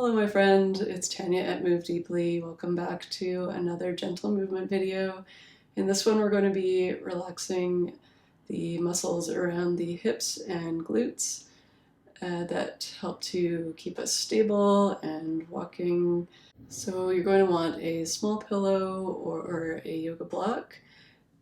Hello my friend, it's Tanya at Move Deeply. Welcome back to another gentle movement video. In this one we're going to be relaxing the muscles around the hips and glutes that help to keep us stable and walking. So you're going to want a small pillow or a yoga block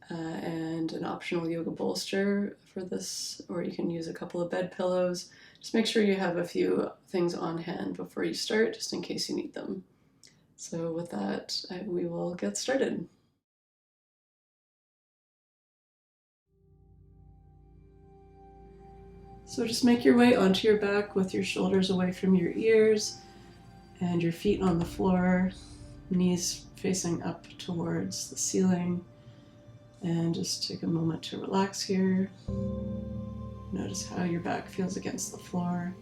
and an optional yoga bolster for this, or you can use a couple of bed pillows. Just make sure you have a few things on hand before you start, just in case you need them. So with that, we will get started. So just make your way onto your back with your shoulders away from your ears and your feet on the floor, knees facing up towards the ceiling. And just take a moment to relax here. Notice how your back feels against the floor.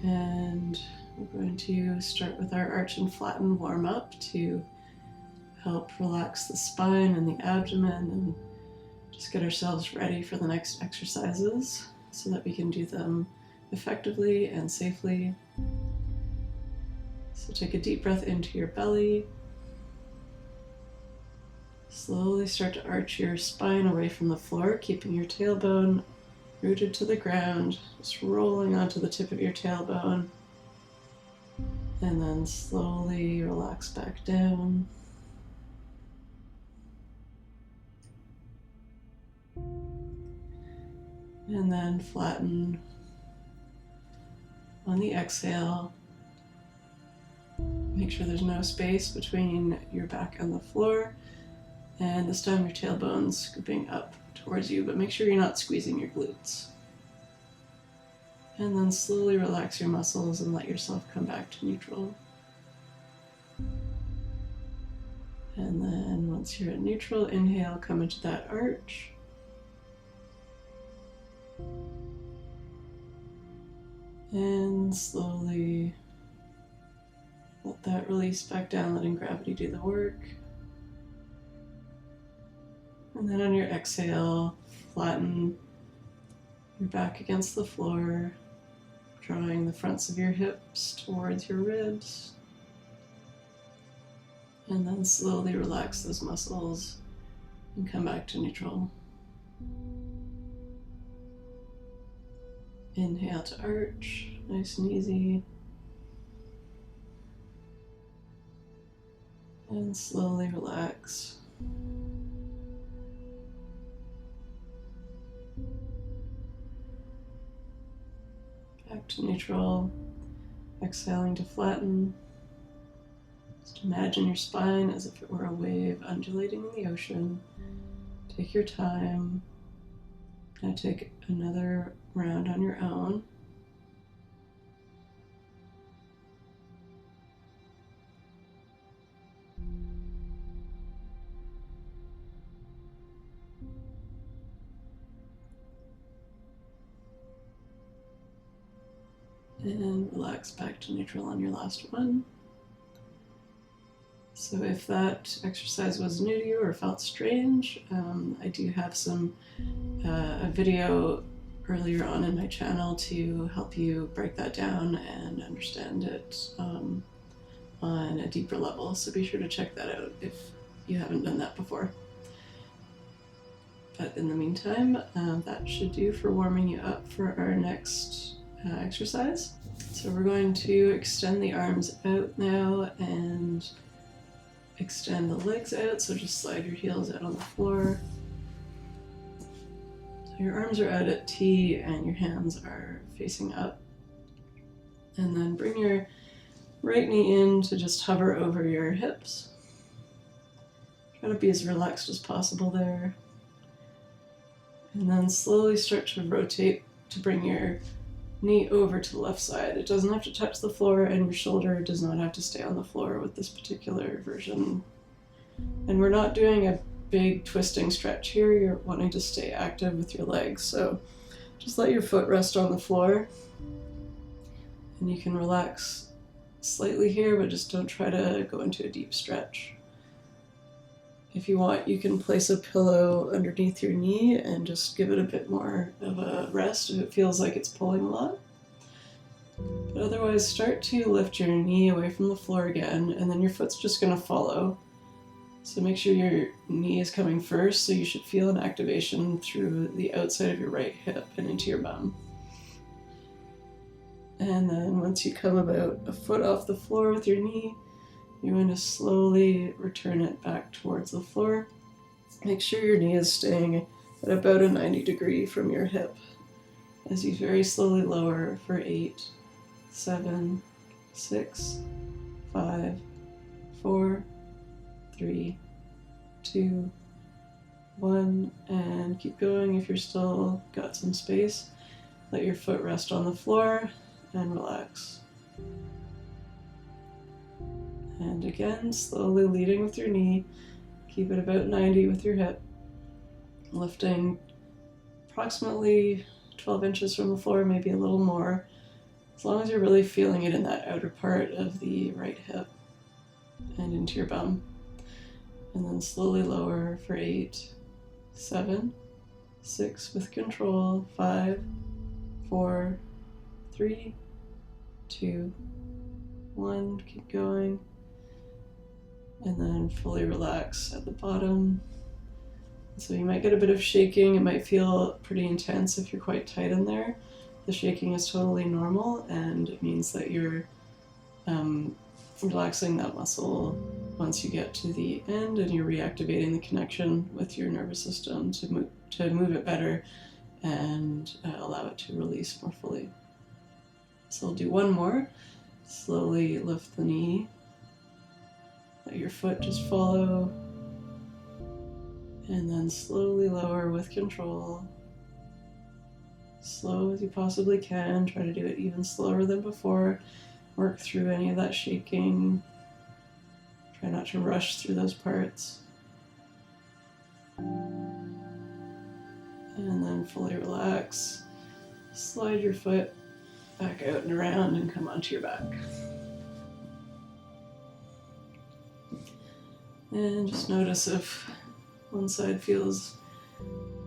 And we're going to start with our arch and flatten warm up to help relax the spine and the abdomen and just get ourselves ready for the next exercises so that we can do them effectively and safely. So take a deep breath into your belly. Slowly start to arch your spine away from the floor, keeping your tailbone rooted to the ground, just rolling onto the tip of your tailbone. And then slowly relax back down. And then flatten on the exhale. Make sure there's no space between your back and the floor. And this time your tailbone's scooping up towards you, but make sure you're not squeezing your glutes. And then slowly relax your muscles and let yourself come back to neutral. And then once you're at neutral, inhale, come into that arch. And slowly let that release back down, letting gravity do the work. And then on your exhale, flatten your back against the floor, drawing the fronts of your hips towards your ribs. And then slowly relax those muscles and come back to neutral. Inhale to arch, nice and easy. And slowly relax. Back to neutral, exhaling to flatten. Just imagine your spine as if it were a wave undulating in the ocean. Take your time. Now take another round on your own. And relax back to neutral on your last one. So if that exercise was new to you or felt strange, I do have a video earlier on in my channel to help you break that down and understand it on a deeper level. So be sure to check that out if you haven't done that before. But in the meantime, that should do for warming you up for our next exercise. So we're going to extend the arms out now and extend the legs out. So just slide your heels out on the floor. So your arms are out at T and your hands are facing up. And then bring your right knee in to just hover over your hips. Try to be as relaxed as possible there. And then slowly start to rotate to bring your knee over to the left side. It doesn't have to touch the floor, and your shoulder does not have to stay on the floor with this particular version. And we're not doing a big twisting stretch here. You're wanting to stay active with your legs. So just let your foot rest on the floor. And you can relax slightly here, but just don't try to go into a deep stretch. If you want, you can place a pillow underneath your knee and just give it a bit more of a rest if it feels like it's pulling a lot. But otherwise, start to lift your knee away from the floor again, and then your foot's just going to follow. So make sure your knee is coming first, so you should feel an activation through the outside of your right hip and into your bum. And then once you come about a foot off the floor with your knee, you're going to slowly return it back towards the floor. Make sure your knee is staying at about a 90 degree from your hip as you very slowly lower for 8, 7, 6, 5, 4, 3, 2, 1, and keep going. If you're still got some space, let your foot rest on the floor and relax. And again, slowly leading with your knee. Keep it about 90 with your hip. Lifting approximately 12 inches from the floor, maybe a little more, as long as you're really feeling it in that outer part of the right hip and into your bum. And then slowly lower for 8, 7, 6 with control, 5, 4, 3, 2, 1, keep going. And then fully relax at the bottom. So you might get a bit of shaking. It might feel pretty intense if you're quite tight in there. The shaking is totally normal, and it means that you're relaxing that muscle once you get to the end, and you're reactivating the connection with your nervous system to move it better and allow it to release more fully. So we'll do one more. Slowly lift the knee. Let your foot just follow. And then slowly lower with control. Slow as you possibly can. Try to do it even slower than before. Work through any of that shaking. Try not to rush through those parts. And then fully relax. Slide your foot back out and around and come onto your back. And just notice if one side feels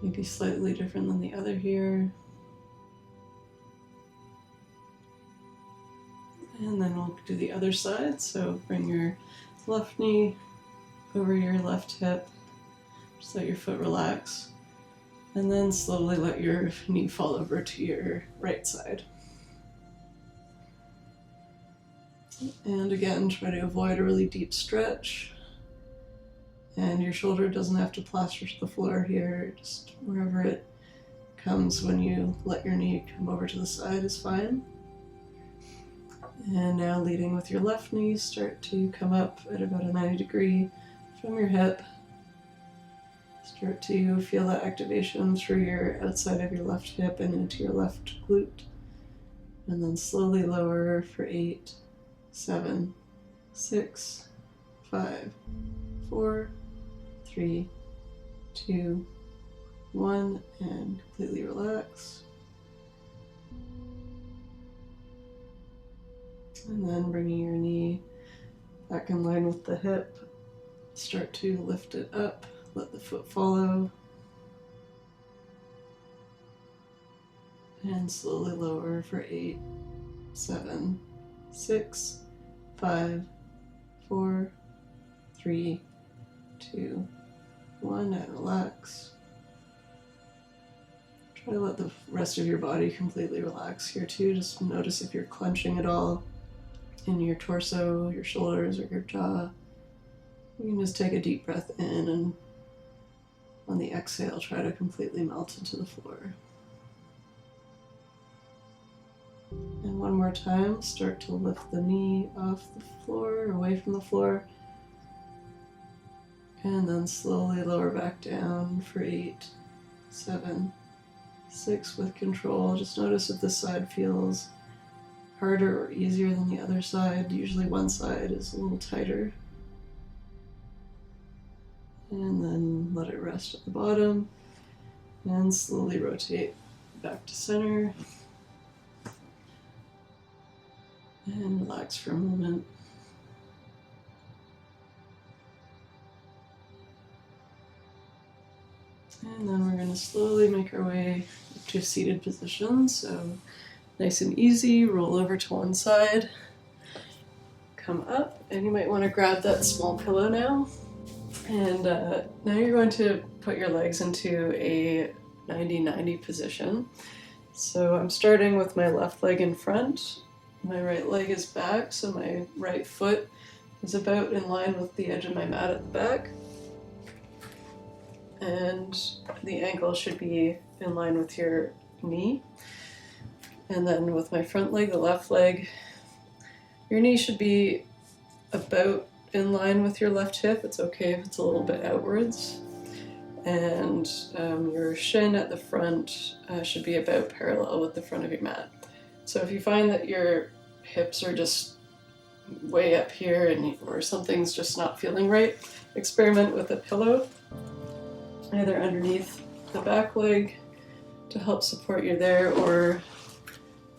maybe slightly different than the other here. And then we'll do the other side. So bring your left knee over your left hip. Just let your foot relax. And then slowly let your knee fall over to your right side. And again, try to avoid a really deep stretch. And your shoulder doesn't have to plaster to the floor here. Just wherever it comes when you let your knee come over to the side is fine. And now leading with your left knee, start to come up at about a 90 degree from your hip. Start to feel that activation through your outside of your left hip and into your left glute. And then slowly lower for 8, 7, 6, 5, 4, 3, 2, 1, and completely relax. And then bringing your knee back in line with the hip, start to lift it up, let the foot follow, and slowly lower for 8, 7, 6, 5, 4, 3, 2, 1, and relax. Try to let the rest of your body completely relax here too. Just notice if you're clenching at all in your torso, your shoulders, or your jaw. You can just take a deep breath in, and on the exhale, try to completely melt into the floor. And one more time, start to lift the knee off the floor, away from the floor. And then slowly lower back down for 8, 7, 6 with control. Just notice if this side feels harder or easier than the other side. Usually one side is a little tighter. And then let it rest at the bottom. And slowly rotate back to center. And relax for a moment. And then we're going to slowly make our way to a seated position. So nice and easy, roll over to one side, come up, and you might want to grab that small pillow now. And now you're going to put your legs into a 90-90 position. So I'm starting with my left leg in front, my right leg is back, so my right foot is about in line with the edge of my mat at the back. And the ankle should be in line with your knee. And then with my front leg, the left leg, your knee should be about in line with your left hip. It's okay if it's a little bit outwards. And your shin at the front should be about parallel with the front of your mat. So if you find that your hips are just way up here or something's just not feeling right, experiment with a pillow, either underneath the back leg to help support you there, or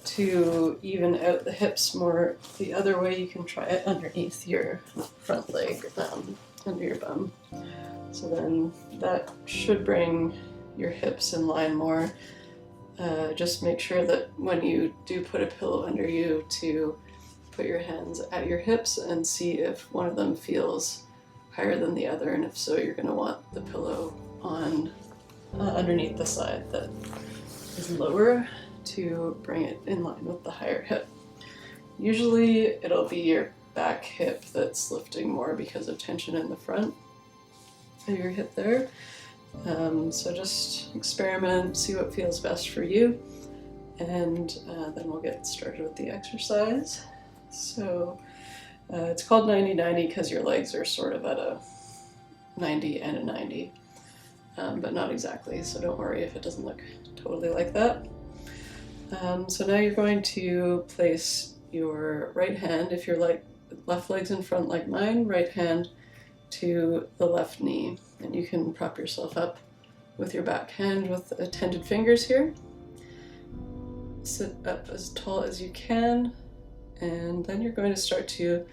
to even out the hips more the other way, you can try it underneath your front leg, under your bum. So then that should bring your hips in line more. Just make sure that when you do put a pillow under you, to put your hands at your hips and see if one of them feels higher than the other, and if so, you're going to want the pillow on underneath the side that is lower to bring it in line with the higher hip. Usually it'll be your back hip that's lifting more because of tension in the front of your hip there. So just experiment, see what feels best for you, and then we'll get started with the exercise. So it's called 90-90 because your legs are sort of at a 90 and a 90, but not exactly, so don't worry if it doesn't look totally like that. So now you're going to place your right hand, if your left leg's in front like mine, right hand to the left knee, and you can prop yourself up with your back hand with tented fingers here. Sit up as tall as you can, and then you're going to start to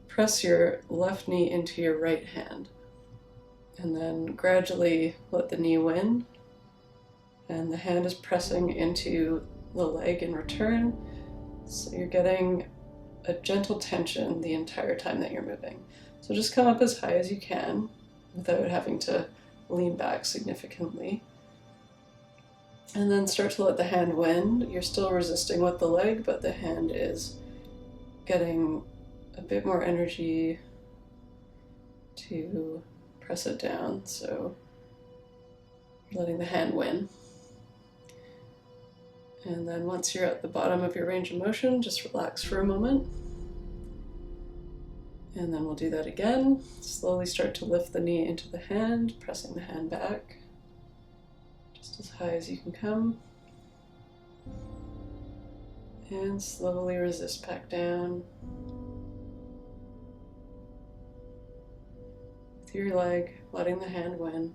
press your left knee into your right hand, and then gradually let the knee win, and the hand is pressing into the leg in return, so you're getting a gentle tension the entire time that you're moving. So just come up as high as you can without having to lean back significantly, and then start to let the hand win. You're still resisting with the leg, but the hand is getting a bit more energy to press it down, so you're letting the hand win. And then once you're at the bottom of your range of motion, just relax for a moment. And then we'll do that again. Slowly start to lift the knee into the hand, pressing the hand back, just as high as you can come. And slowly resist back down. With your leg, letting the hand win.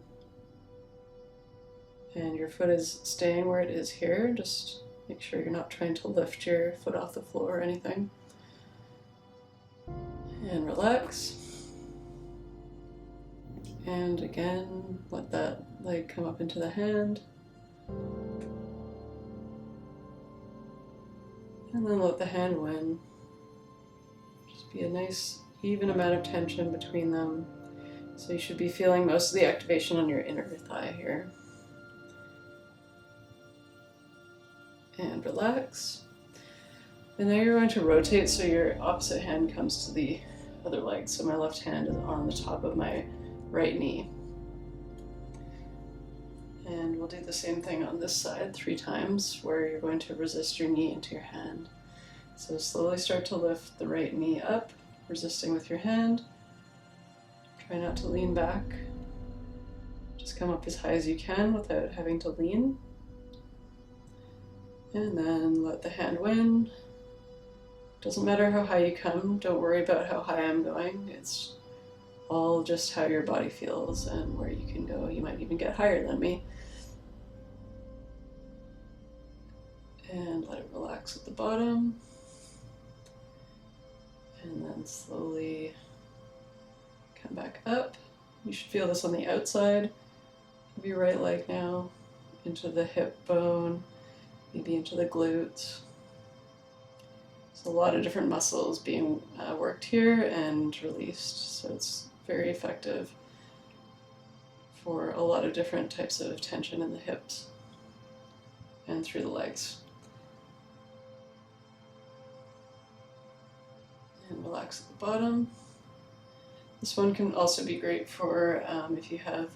And your foot is staying where it is here. Just make sure you're not trying to lift your foot off the floor or anything. And relax. And again, let that leg come up into the hand. And then let the hand win. Just be a nice, even amount of tension between them. So you should be feeling most of the activation on your inner thigh here. And relax. And now you're going to rotate so your opposite hand comes to the other leg. So my left hand is on the top of my right knee. And we'll do the same thing on this side 3 times, where you're going to resist your knee into your hand. So slowly start to lift the right knee up, resisting with your hand. Try not to lean back. Just come up as high as you can without having to lean. And then let the hand win. Doesn't matter how high you come, don't worry about how high I'm going. It's all just how your body feels and where you can go. You might even get higher than me. And let it relax at the bottom. And then slowly come back up. You should feel this on the outside. of your right leg now into the hip bone, maybe into the glutes. So a lot of different muscles being worked here and released. So it's very effective for a lot of different types of tension in the hips and through the legs. And relax at the bottom. This one can also be great for if you have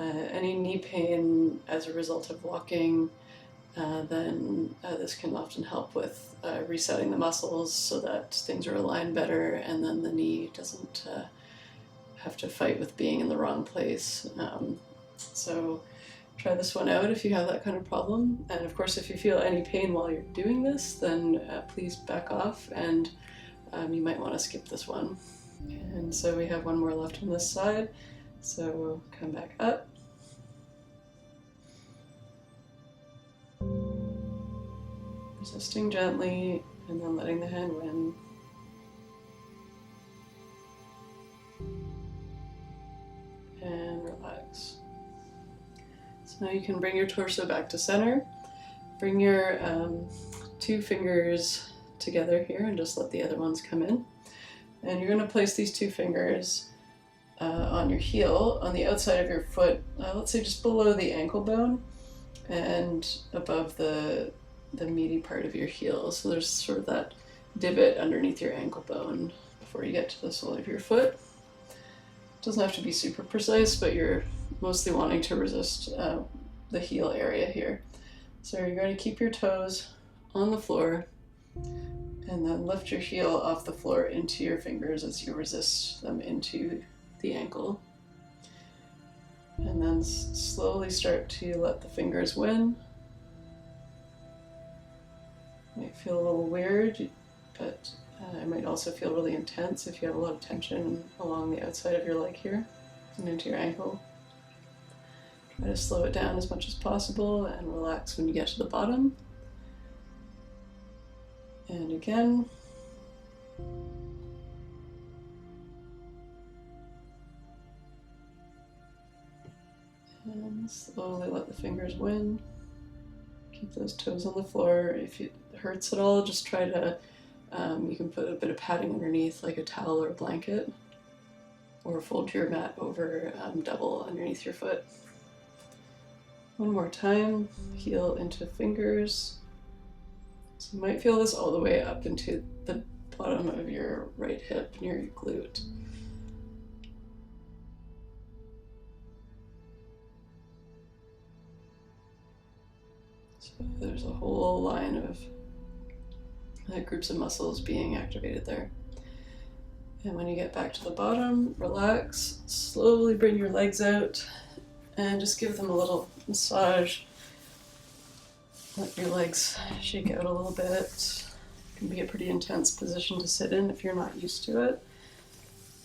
any knee pain as a result of walking, then this can often help with resetting the muscles so that things are aligned better, and then the knee doesn't have to fight with being in the wrong place. So try this one out if you have that kind of problem. And of course, if you feel any pain while you're doing this, then please back off, and you might want to skip this one. And so we have one more left on this side. So come back up. Resisting gently, and then letting the hand win. And relax. So now you can bring your torso back to center. Bring your 2 fingers together here and just let the other ones come in. And you're going to place these 2 fingers on your heel, on the outside of your foot, let's say just below the ankle bone and above the meaty part of your heel. So there's sort of that divot underneath your ankle bone before you get to the sole of your foot. It doesn't have to be super precise, but you're mostly wanting to resist the heel area here. So you're going to keep your toes on the floor and then lift your heel off the floor into your fingers as you resist them into the ankle. And then slowly start to let the fingers win. It might feel a little weird, but it might also feel really intense if you have a lot of tension along the outside of your leg here and into your ankle. Try to slow it down as much as possible and relax when you get to the bottom. And again. And slowly let the fingers win. Keep those toes on the floor. If it hurts at all, just try to, you can put a bit of padding underneath, like a towel or a blanket, or fold your mat over double underneath your foot. One more time, heel into fingers. So you might feel this all the way up into the bottom of your right hip near your glute. So there's a whole line of groups of muscles being activated there. And when you get back to the bottom, relax, slowly bring your legs out and just give them a little massage. Let your legs shake out a little bit. It can be a pretty intense position to sit in if you're not used to it.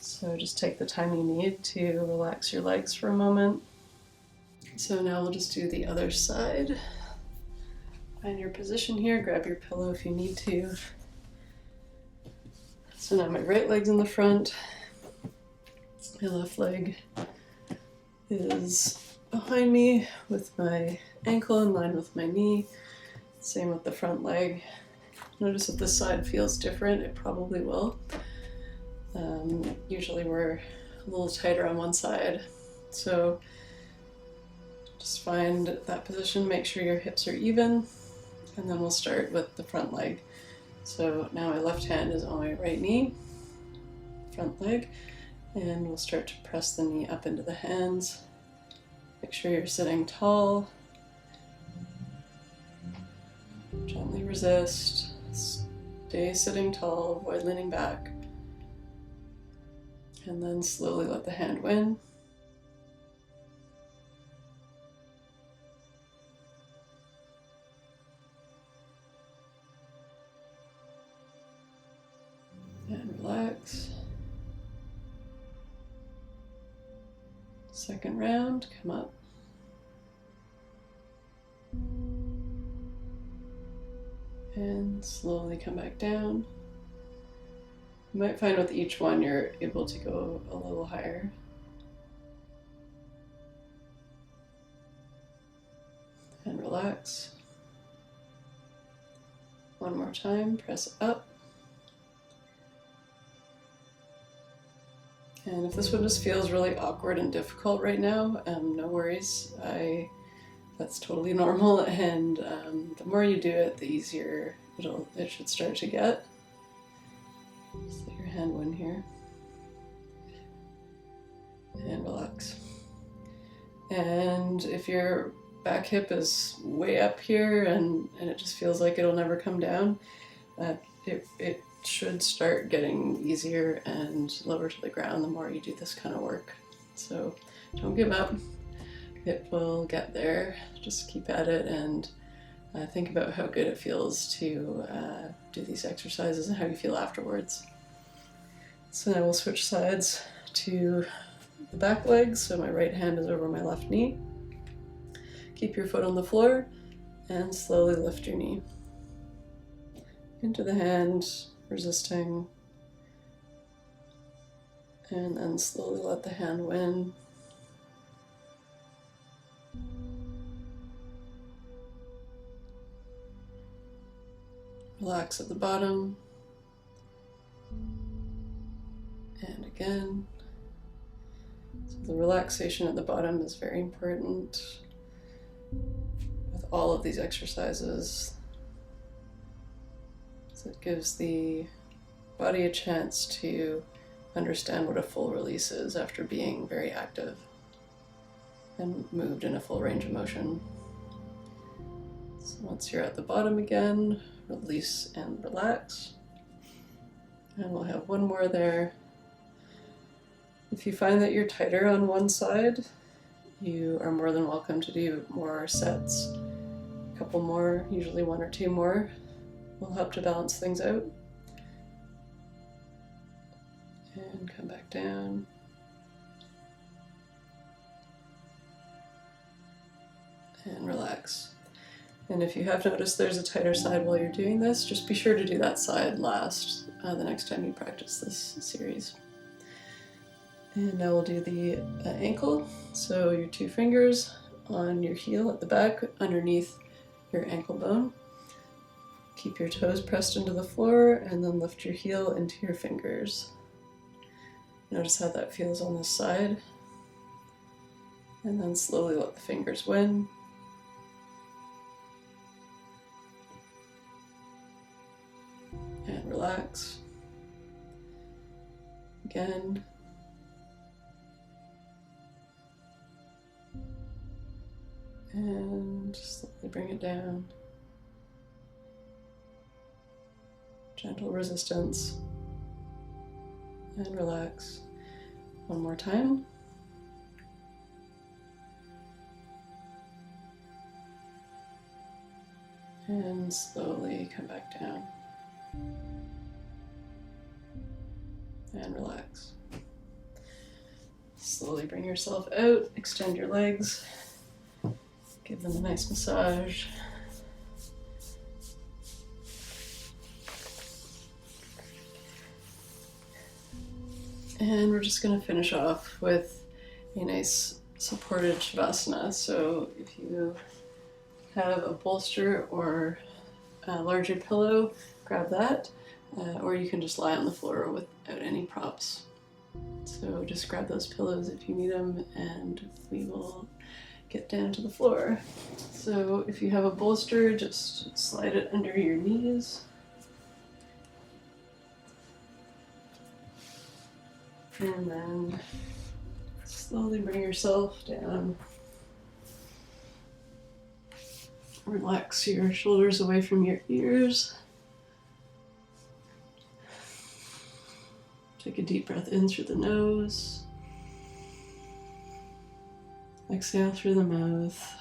So just take the time you need to relax your legs for a moment. So now we'll just do the other side. Find your position here, grab your pillow if you need to. So now my right leg's in the front. My left leg is behind me with my ankle in line with my knee. Same with the front leg. Notice if this side feels different, it probably will. Usually we're a little tighter on one side. So just find that position, make sure your hips are even, and then we'll start with the front leg. So now my left hand is on my right knee, front leg, and we'll start to press the knee up into the hands. Make sure you're sitting tall. Gently resist. Stay sitting tall, avoid leaning back. And then slowly let the hand win. And relax. Second round, come up. And slowly come back down. You might find with each one you're able to go a little higher. relax. One more time, press up. And if this one just feels really awkward and difficult right now, no worries. That's totally normal, and the more you do it, the easier it should start to get. Just let your hand win here. And relax. And if your back hip is way up here and it just feels like it'll never come down, it should start getting easier and lower to the ground the more you do this kind of work. So don't give up. It will get there. Just keep at it and think about how good it feels to do these exercises and how you feel afterwards. So now we'll switch sides to the back leg. So my right hand is over my left knee. Keep your foot on the floor and slowly lift your knee. Into the hand, resisting, and then slowly let the hand win. Relax at the bottom, and again. So the relaxation at the bottom is very important with all of these exercises. So it gives the body a chance to understand what a full release is after being very active and moved in a full range of motion. So once you're at the bottom again, release and relax. And we'll have one more there. If you find that you're tighter on one side, you are more than welcome to do more sets. A couple more, usually one or two more, will help to balance things out. And come back down. And relax. And if you have noticed there's a tighter side while you're doing this, just be sure to do that side last the next time you practice this series. And now we'll do the ankle. So your two fingers on your heel at the back underneath your ankle bone. Keep your toes pressed into the floor and then lift your heel into your fingers. Notice how that feels on this side. And then slowly let the fingers win. And relax. Again. And slowly bring it down. Gentle resistance. And relax. One more time. And slowly come back down. And relax. Slowly bring yourself out, extend your legs, give them a nice massage. And we're just going to finish off with a nice supported Shavasana. So if you have a bolster or a larger pillow, grab that, or you can just lie on the floor without any props. So just grab those pillows if you need them, and we will get down to the floor. So if you have a bolster, just slide it under your knees. And then slowly bring yourself down. Relax your shoulders away from your ears. Take a deep breath in through the nose. Exhale through the mouth.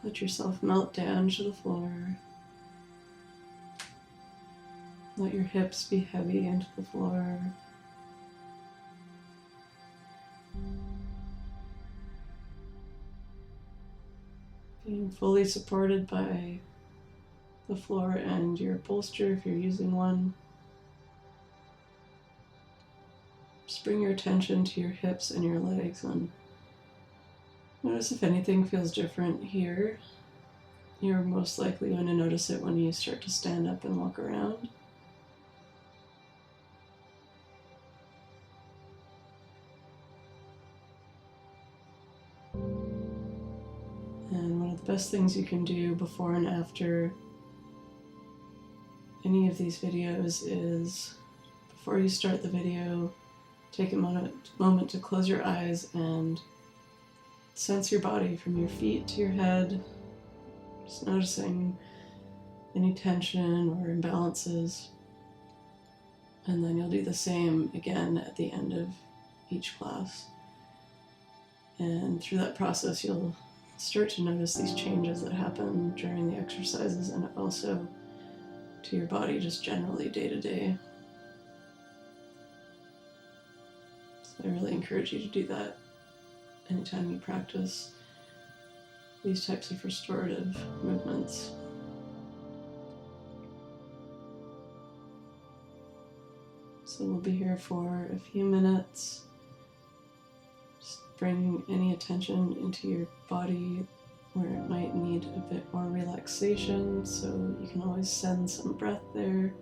Let yourself melt down to the floor. Let your hips be heavy into the floor. Being fully supported by the floor and your bolster if you're using one. Just bring your attention to your hips and your legs and Notice if anything feels different here. You're most likely going to notice it when you start to stand up and walk around. And one of the best things you can do before and after any of these videos is, before you start the video, take a moment to close your eyes and sense your body from your feet to your head, just noticing any tension or imbalances. And then you'll do the same again at the end of each class. And through that process, you'll start to notice these changes that happen during the exercises and also to your body just generally day to day. So I really encourage you to do that anytime you practice these types of restorative movements. So we'll be here for a few minutes. Just bring any attention into your body where it might need a bit more relaxation, so you can always send some breath there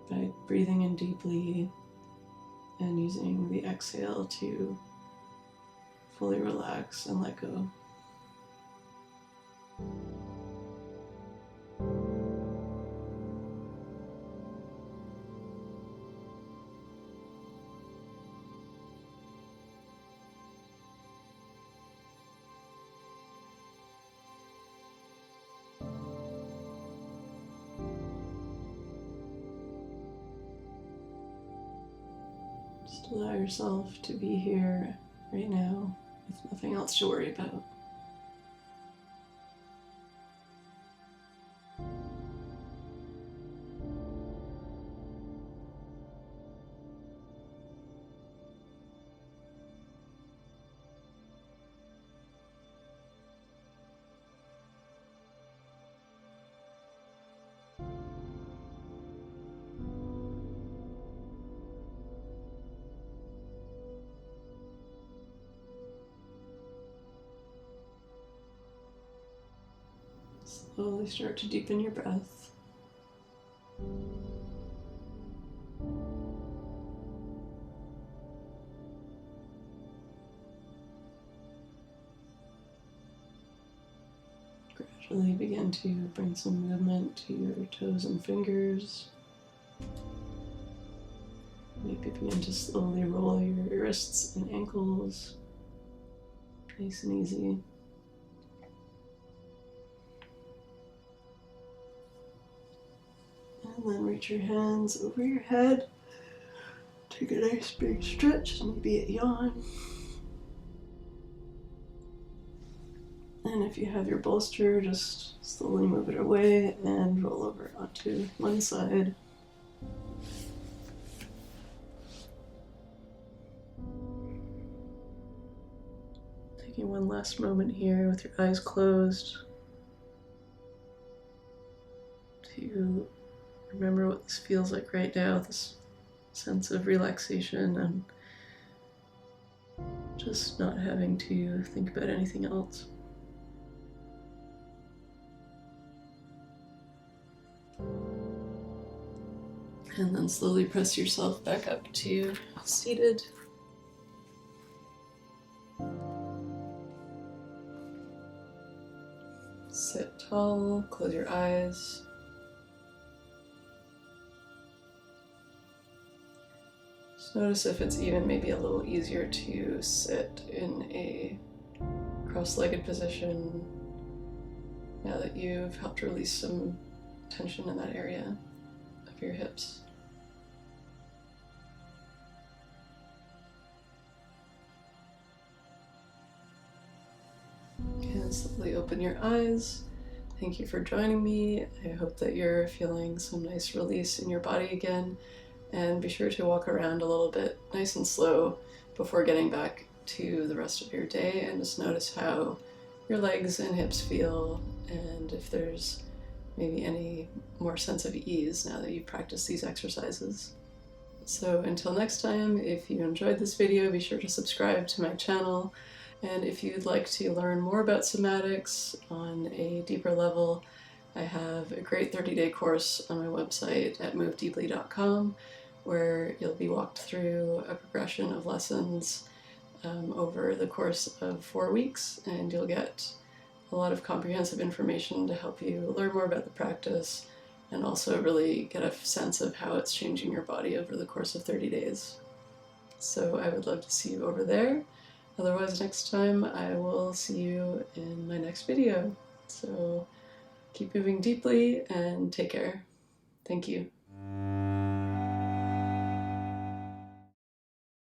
by breathing in deeply and using the exhale to fully relax and let go. Just allow yourself to be here right now with nothing else to worry about. Slowly start to deepen your breath. Gradually begin to bring some movement to your toes and fingers. Maybe begin to slowly roll your wrists and ankles. Nice and easy. And then reach your hands over your head. Take a nice big stretch, maybe a yawn. And if you have your bolster, just slowly move it away and roll over onto one side. Taking one last moment here with your eyes closed to remember what this feels like right now, this sense of relaxation and just not having to think about anything else. And then slowly press yourself back up to seated. Sit tall, close your eyes. Just notice if it's even maybe a little easier to sit in a cross-legged position now that you've helped release some tension in that area of your hips. And slowly open your eyes. Thank you for joining me. I hope that you're feeling some nice release in your body again. And be sure to walk around a little bit, nice and slow, before getting back to the rest of your day, and just notice how your legs and hips feel, and if there's maybe any more sense of ease now that you've practiced these exercises. So until next time, if you enjoyed this video, be sure to subscribe to my channel And if you'd like to learn more about somatics on a deeper level, I have a great 30-day course on my website at movedeeply.com where you'll be walked through a progression of lessons over the course of 4 weeks, and you'll get a lot of comprehensive information to help you learn more about the practice and also really get a sense of how it's changing your body over the course of 30 days. So I would love to see you over there. Otherwise, next time I will see you in my next video. So keep moving deeply and take care. Thank you.